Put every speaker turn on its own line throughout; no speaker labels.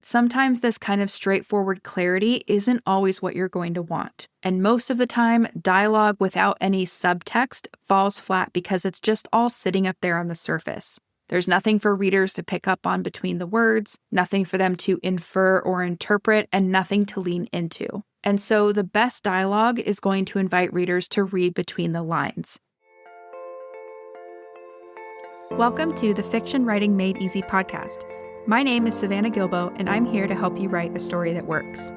Sometimes this kind of straightforward clarity isn't always what you're going to want. And most of the time, dialogue without any subtext falls flat because it's just all sitting up there on the surface. There's nothing for readers to pick up on between the words, nothing for them to infer or interpret, and nothing to lean into. And so the best dialogue is going to invite readers to read between the lines. Welcome to the Fiction Writing Made Easy podcast. My name is Savannah Gilbo, and I'm here to help you write a story that works.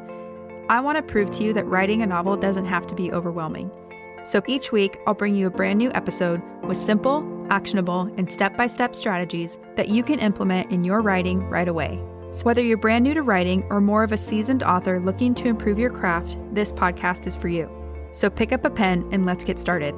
I want to prove to you that writing a novel doesn't have to be overwhelming. So each week, I'll bring you a brand new episode with simple, actionable, and step-by-step strategies that you can implement in your writing right away. So whether you're brand new to writing or more of a seasoned author looking to improve your craft, this podcast is for you. So pick up a pen and let's get started.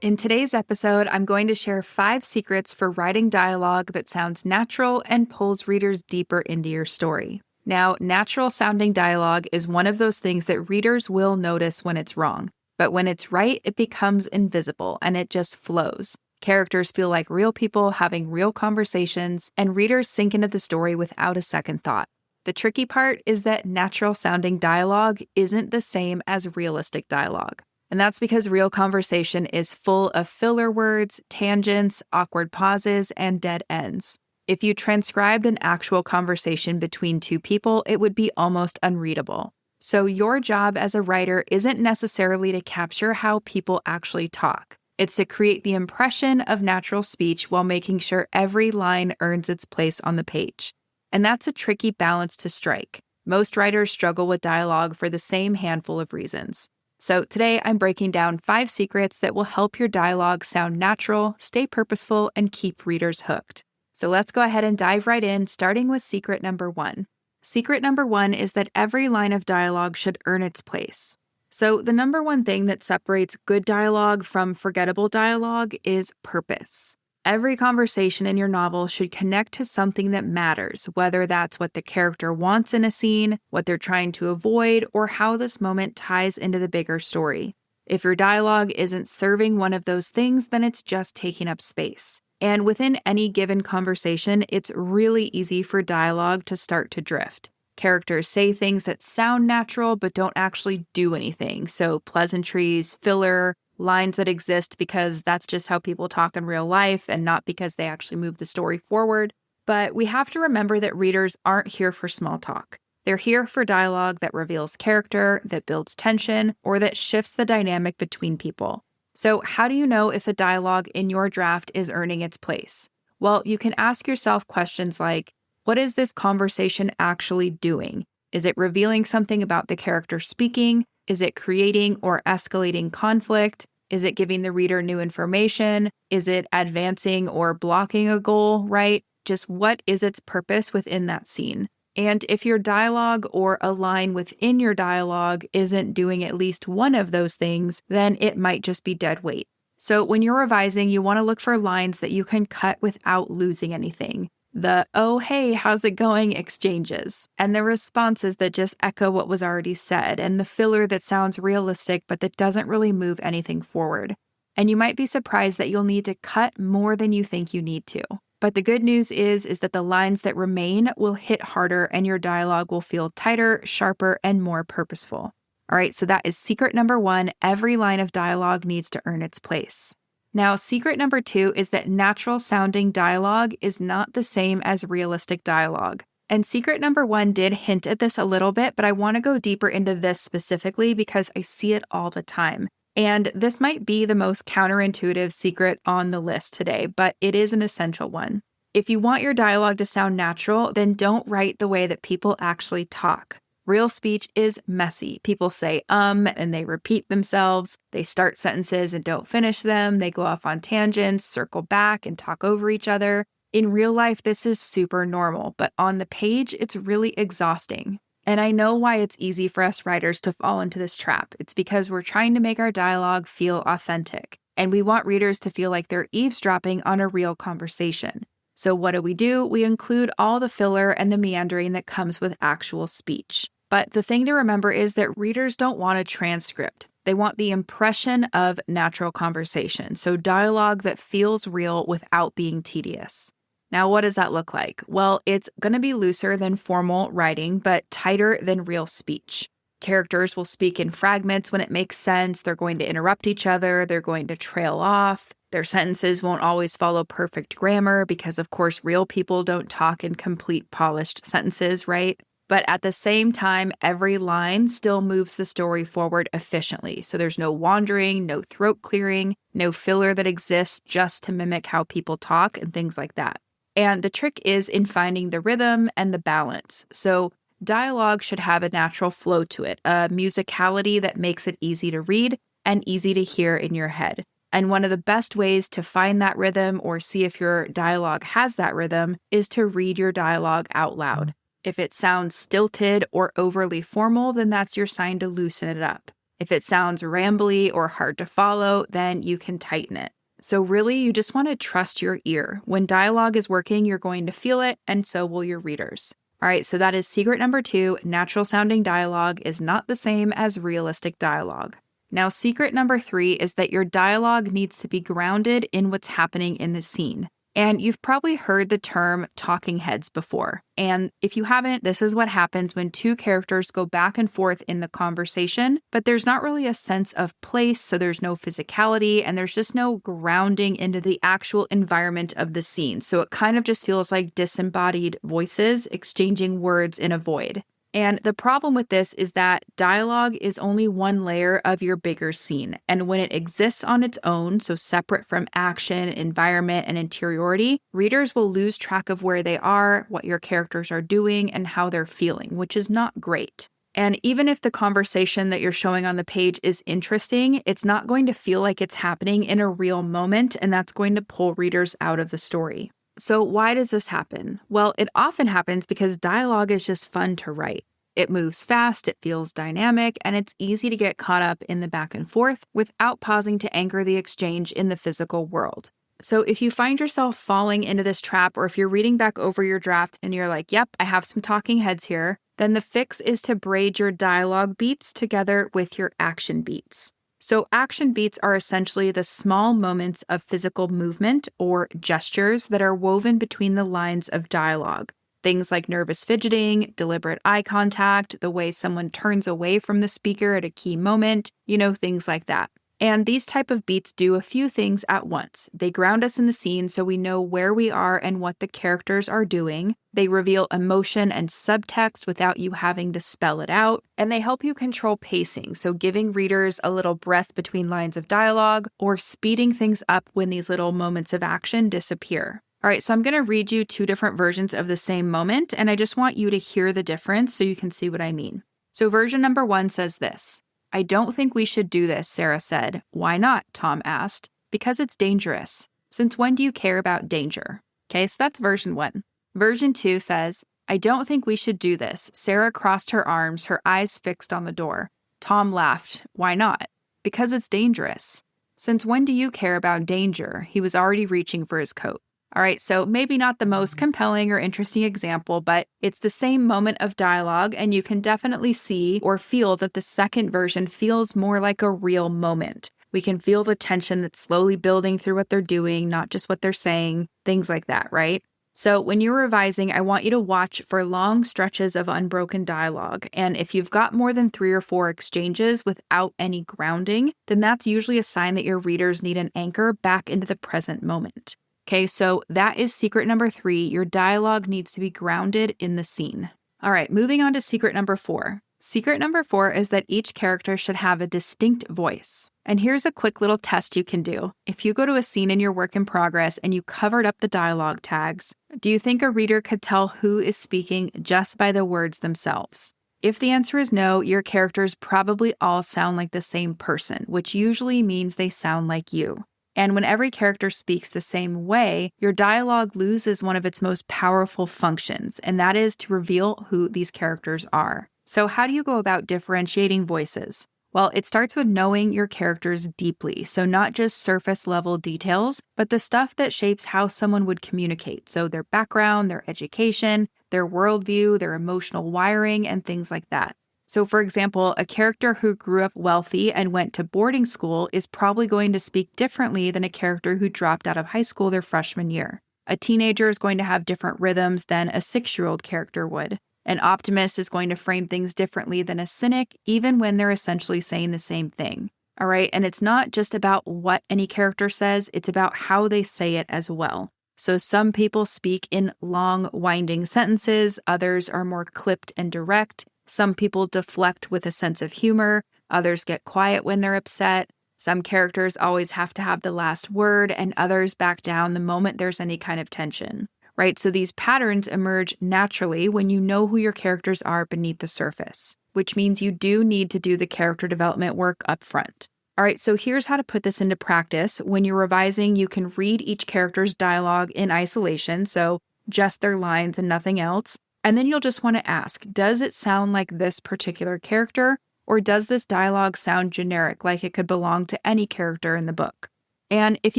In today's episode, I'm going to share 5 secrets for writing dialogue that sounds natural and pulls readers deeper into your story. Now, natural sounding dialogue is one of those things that readers will notice when it's wrong. But when it's right, it becomes invisible and it just flows. Characters feel like real people having real conversations, and readers sink into the story without a second thought. The tricky part is that natural sounding dialogue isn't the same as realistic dialogue. And that's because real conversation is full of filler words, tangents, awkward pauses, and dead ends. If you transcribed an actual conversation between two people, it would be almost unreadable. So your job as a writer isn't necessarily to capture how people actually talk. It's to create the impression of natural speech while making sure every line earns its place on the page. And that's a tricky balance to strike. Most writers struggle with dialogue for the same handful of reasons. So today I'm breaking down 5 secrets that will help your dialogue sound natural, stay purposeful, and keep readers hooked. So let's go ahead and dive right in, starting with secret number 1. Secret number 1 is that every line of dialogue should earn its place. So the number one thing that separates good dialogue from forgettable dialogue is purpose. Every conversation in your novel should connect to something that matters, whether that's what the character wants in a scene, what they're trying to avoid, or how this moment ties into the bigger story. If your dialogue isn't serving one of those things, then it's just taking up space. And within any given conversation, it's really easy for dialogue to start to drift. Characters say things that sound natural but don't actually do anything. So pleasantries, filler, lines that exist because that's just how people talk in real life and not because they actually move the story forward. But we have to remember that readers aren't here for small talk. They're here for dialogue that reveals character, that builds tension, or that shifts the dynamic between people. So how do you know if the dialogue in your draft is earning its place? Well, you can ask yourself questions like, what is this conversation actually doing? Is it revealing something about the character speaking? Is it creating or escalating conflict? Is it giving the reader new information? Is it advancing or blocking a goal, right? Just what is its purpose within that scene? And if your dialogue or a line within your dialogue isn't doing at least one of those things, then it might just be dead weight. So when you're revising, you want to look for lines that you can cut without losing anything. The, oh, hey, how's it going exchanges, and the responses that just echo what was already said, and the filler that sounds realistic but that doesn't really move anything forward. And you might be surprised that you'll need to cut more than you think you need to. But the good news is that the lines that remain will hit harder and your dialogue will feel tighter, sharper, and more purposeful. All right, so that is secret number 1. Every line of dialogue needs to earn its place. Now, secret number 2 is that natural sounding dialogue is not the same as realistic dialogue. And secret number 1 did hint at this a little bit, but I want to go deeper into this specifically because I see it all the time. And this might be the most counterintuitive secret on the list today, but it is an essential one. If you want your dialogue to sound natural, then don't write the way that people actually talk. Real speech is messy. People say and they repeat themselves. They start sentences and don't finish them. They go off on tangents, circle back, and talk over each other. In real life, this is super normal, but on the page, it's really exhausting. And I know why it's easy for us writers to fall into this trap. It's because we're trying to make our dialogue feel authentic, and we want readers to feel like they're eavesdropping on a real conversation. So what do? We include all the filler and the meandering that comes with actual speech. But the thing to remember is that readers don't want a transcript. They want the impression of natural conversation, so dialogue that feels real without being tedious. Now, what does that look like? Well, it's going to be looser than formal writing, but tighter than real speech. Characters will speak in fragments when it makes sense. They're going to interrupt each other. They're going to trail off. Their sentences won't always follow perfect grammar because, of course, real people don't talk in complete polished sentences, right? But at the same time, every line still moves the story forward efficiently. So there's no wandering, no throat clearing, no filler that exists just to mimic how people talk and things like that. And the trick is in finding the rhythm and the balance. So dialogue should have a natural flow to it, a musicality that makes it easy to read and easy to hear in your head. And one of the best ways to find that rhythm or see if your dialogue has that rhythm is to read your dialogue out loud. If it sounds stilted or overly formal, then that's your sign to loosen it up. If it sounds rambly or hard to follow, then you can tighten it. So really, you just want to trust your ear. When dialogue is working, you're going to feel it, and so will your readers. All right, so that is secret number 2. Natural sounding dialogue is not the same as realistic dialogue. Now, secret number 3 is that your dialogue needs to be grounded in what's happening in the scene. And you've probably heard the term talking heads before. And if you haven't, this is what happens when two characters go back and forth in the conversation, but there's not really a sense of place, so there's no physicality, and there's just no grounding into the actual environment of the scene. So it kind of just feels like disembodied voices exchanging words in a void. And the problem with this is that dialogue is only one layer of your bigger scene. And when it exists on its own, so separate from action, environment, and interiority, readers will lose track of where they are, what your characters are doing, and how they're feeling, which is not great. And even if the conversation that you're showing on the page is interesting, it's not going to feel like it's happening in a real moment, and that's going to pull readers out of the story. So why does this happen? Well, it often happens because dialogue is just fun to write. It moves fast, it feels dynamic, and it's easy to get caught up in the back and forth without pausing to anchor the exchange in the physical world. So if you find yourself falling into this trap, or if you're reading back over your draft and you're like, yep, I have some talking heads here, then the fix is to braid your dialogue beats together with your action beats. So action beats are essentially the small moments of physical movement or gestures that are woven between the lines of dialogue. Things like nervous fidgeting, deliberate eye contact, the way someone turns away from the speaker at a key moment, things like that. And these type of beats do a few things at once. They ground us in the scene so we know where we are and what the characters are doing. They reveal emotion and subtext without you having to spell it out. And they help you control pacing, so giving readers a little breath between lines of dialogue or speeding things up when these little moments of action disappear. All right, so I'm going to read you 2 different versions of the same moment, and I just want you to hear the difference so you can see what I mean. So version number 1 says this. I don't think we should do this, Sarah said. Why not? Tom asked. Because it's dangerous. Since when do you care about danger? Okay, so that's version 1. Version 2 says, I don't think we should do this. Sarah crossed her arms, her eyes fixed on the door. Tom laughed. Why not? Because it's dangerous. Since when do you care about danger? He was already reaching for his coat. All right, so maybe not the most compelling or interesting example, but it's the same moment of dialogue, and you can definitely see or feel that the second version feels more like a real moment. We can feel the tension that's slowly building through what they're doing, not just what they're saying, things like that, right? So when you're revising, I want you to watch for long stretches of unbroken dialogue, and if you've got more than 3 or 4 exchanges without any grounding, then that's usually a sign that your readers need an anchor back into the present moment. Okay, so that is secret number 3. Your dialogue needs to be grounded in the scene. All right, moving on to secret number 4. Secret number 4 is that each character should have a distinct voice. And here's a quick little test you can do. If you go to a scene in your work in progress and you covered up the dialogue tags, do you think a reader could tell who is speaking just by the words themselves? If the answer is no, your characters probably all sound like the same person, which usually means they sound like you. And when every character speaks the same way, your dialogue loses one of its most powerful functions, and that is to reveal who these characters are. So how do you go about differentiating voices? Well, it starts with knowing your characters deeply, so not just surface-level details, but the stuff that shapes how someone would communicate, so their background, their education, their worldview, their emotional wiring, and things like that. So for example, a character who grew up wealthy and went to boarding school is probably going to speak differently than a character who dropped out of high school their freshman year. A teenager is going to have different rhythms than a 6-year-old character would. An optimist is going to frame things differently than a cynic, even when they're essentially saying the same thing. All right, and it's not just about what any character says, it's about how they say it as well. So some people speak in long, winding sentences, others are more clipped and direct. Some people deflect with a sense of humor, others get quiet when they're upset. Some characters always have to have the last word, and others back down the moment there's any kind of tension. Right? So these patterns emerge naturally when you know who your characters are beneath the surface, which means you do need to do the character development work up front. All right, so here's how to put this into practice. When you're revising, you can read each character's dialogue in isolation, so just their lines and nothing else. And then you'll just want to ask, does it sound like this particular character, or does this dialogue sound generic, like it could belong to any character in the book? And if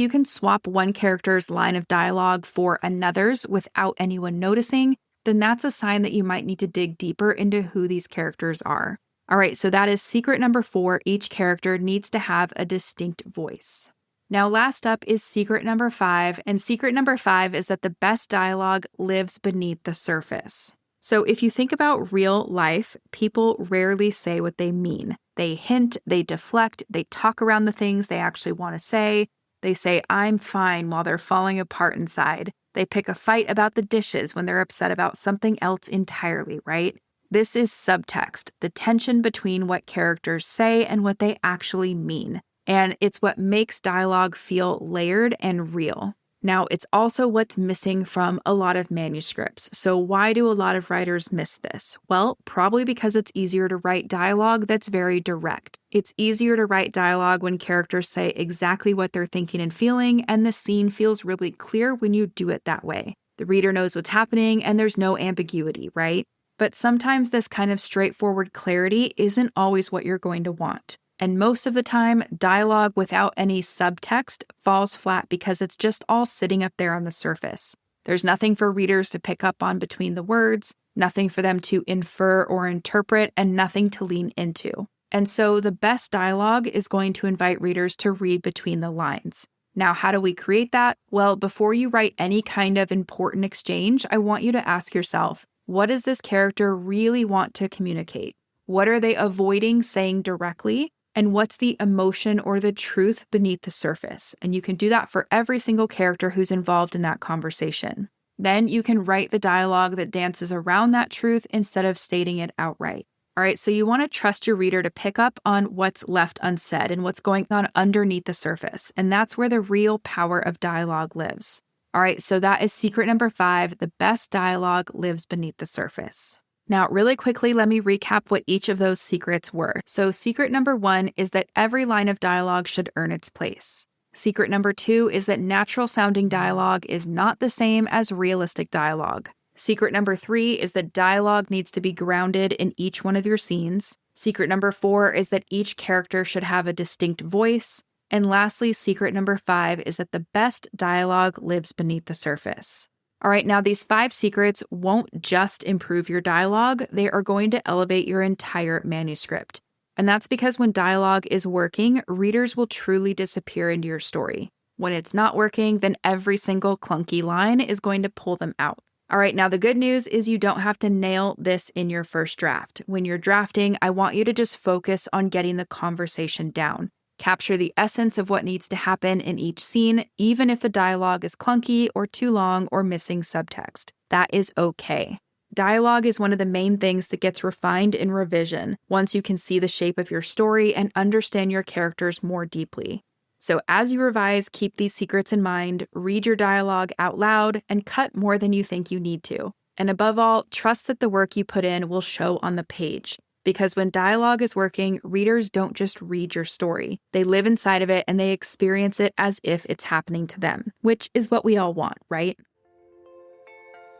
you can swap one character's line of dialogue for another's without anyone noticing, then that's a sign that you might need to dig deeper into who these characters are. All right, so that is secret number 4. Each character needs to have a distinct voice. Now, last up is secret number 5, and secret number 5 is that the best dialogue lives beneath the surface. So if you think about real life, people rarely say what they mean. They hint, they deflect, they talk around the things they actually want to say. They say, "I'm fine," while they're falling apart inside. They pick a fight about the dishes when they're upset about something else entirely, right? This is subtext, the tension between what characters say and what they actually mean. And it's what makes dialogue feel layered and real. Now, it's also what's missing from a lot of manuscripts. So why do a lot of writers miss this? Well, probably because it's easier to write dialogue that's very direct. It's easier to write dialogue when characters say exactly what they're thinking and feeling, and the scene feels really clear when you do it that way. The reader knows what's happening, and there's no ambiguity, right? But sometimes this kind of straightforward clarity isn't always what you're going to want. And most of the time, dialogue without any subtext falls flat because it's just all sitting up there on the surface. There's nothing for readers to pick up on between the words, nothing for them to infer or interpret, and nothing to lean into. And so the best dialogue is going to invite readers to read between the lines. Now, how do we create that? Well, before you write any kind of important exchange, I want you to ask yourself, what does this character really want to communicate? What are they avoiding saying directly? And what's the emotion or the truth beneath the surface? And you can do that for every single character who's involved in that conversation. Then you can write the dialogue that dances around that truth instead of stating it outright. All right, so you want to trust your reader to pick up on what's left unsaid and what's going on underneath the surface. And that's where the real power of dialogue lives. All right, so that is secret number 5. The best dialogue lives beneath the surface. Now, really quickly, let me recap what each of those secrets were. So secret number 1 is that every line of dialogue should earn its place. Secret number 2 is that natural sounding dialogue is not the same as realistic dialogue. Secret number 3 is that dialogue needs to be grounded in each one of your scenes. Secret number 4 is that each character should have a distinct voice. And lastly, secret number 5 is that the best dialogue lives beneath the surface. All right, now these 5 secrets won't just improve your dialogue, they are going to elevate your entire manuscript. And that's because when dialogue is working, readers will truly disappear into your story. When it's not working, then every single clunky line is going to pull them out. All right, now the good news is you don't have to nail this in your first draft. When you're drafting, I want you to just focus on getting the conversation down. Capture the essence of what needs to happen in each scene, even if the dialogue is clunky or too long or missing subtext. That is okay. Dialogue is one of the main things that gets refined in revision once you can see the shape of your story and understand your characters more deeply. So as you revise, keep these secrets in mind, read your dialogue out loud, and cut more than you think you need to. And above all, trust that the work you put in will show on the page. Because when dialogue is working, readers don't just read your story. They live inside of it and they experience it as if it's happening to them, which is what we all want, right?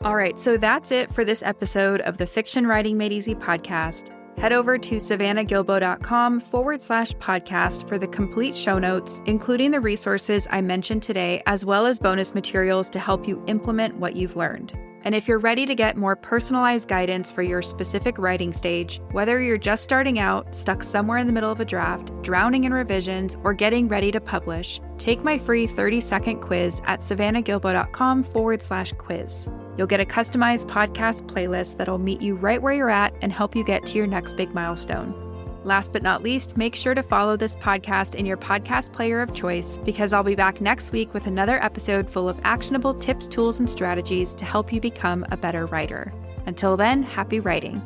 All right, so that's it for this episode of the Fiction Writing Made Easy podcast. Head over to savannahgilbo.com/podcast for the complete show notes, including the resources I mentioned today, as well as bonus materials to help you implement what you've learned. And if you're ready to get more personalized guidance for your specific writing stage, whether you're just starting out, stuck somewhere in the middle of a draft, drowning in revisions, or getting ready to publish, take my free 30-second quiz at savannahgilbo.com/quiz. You'll get a customized podcast playlist that'll meet you right where you're at and help you get to your next big milestone. Last but not least, make sure to follow this podcast in your podcast player of choice, because I'll be back next week with another episode full of actionable tips, tools, and strategies to help you become a better writer. Until then, happy writing.